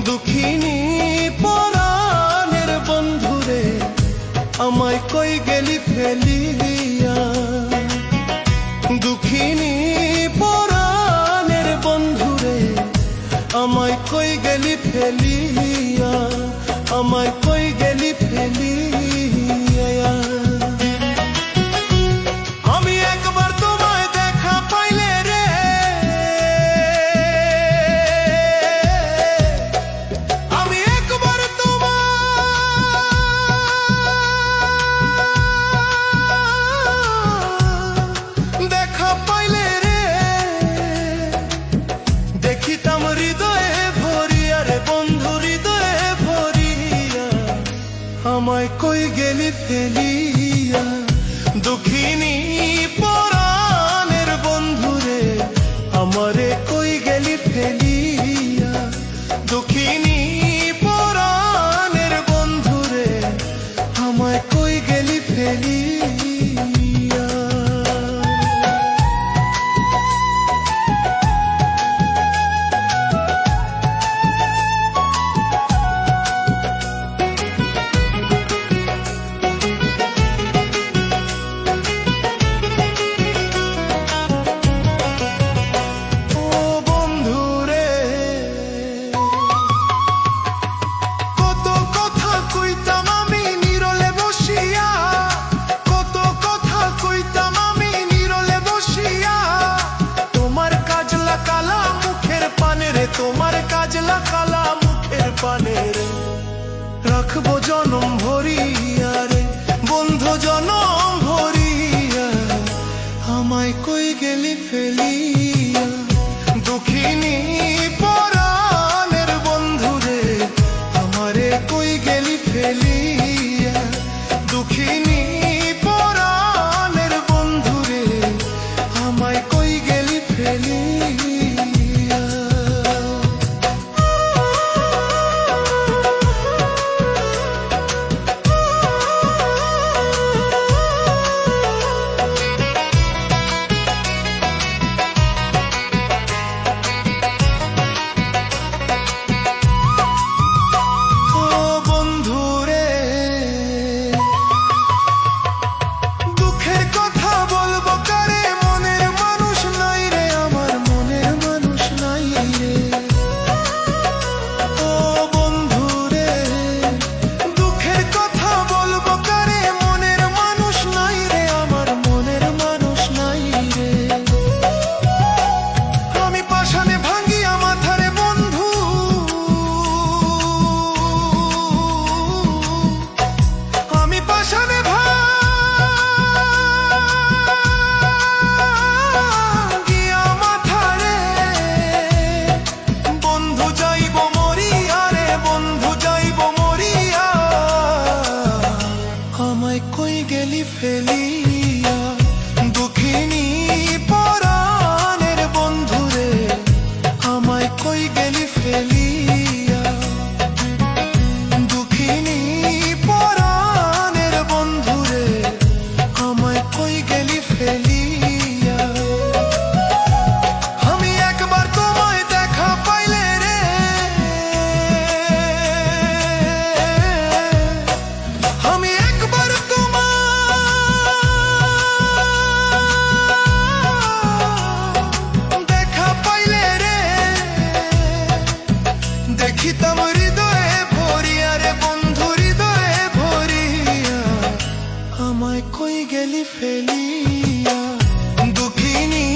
দুঃখিনী পরাণের বন্ধুরে আমায় কই গেলি ফেলিয়া। দুঃখিনী পরাণের বন্ধুরে আমায় কই গেলি ফেলিয়া, আমায় কই গেলি ফেলিয়া। আমি একবার তোমায় দেখা পাইলে রে, আমি একবার তোমায় দেখা পাইলে রে, দেখিতাম হৃদয়ে ভরিয়া রে বন্ধু হৃদয়ে ভরিয়া, আমায় কই গেলি ফেলিয়া। দুঃখিনী পরাণের বন্ধুরে আমারে কই গেলি ফেলিয়া। দুঃখিনী পরাণের বন্ধুরে আমায় কই গেলি ফেলিয়া। তোমার কাজলা কালা মুখের পানে রে, রাখবো জনম ভরিয়া রে বন্ধু জনম ভরিয়া, আমায় কই গেলি ফেলিয়া। দুঃখিনী পরাণের বন্ধুরে আমারে কই গেলি ফেলিয়া। দুঃখিনী পরাণের বন্ধুরে আমায় কই গেলি ফেলিয়া। কই গেলি ফেলিয়া। দুঃখিনী পরাণের বন্ধুরে আমায় কই গেলি ফেলিয়া। দুঃখিনী পরাণের বন্ধুরে আমায় কই গেলি ফেলিয়া। আমি একবার তোমায় দেখা পাইলে রে, আমি একবার দেখিতাম হৃদয়ে ভরিয়া রে বন্ধু হৃদয়ে ভরিয়া, আমায় কই গেলি ফেলিয়া। দুঃখিনী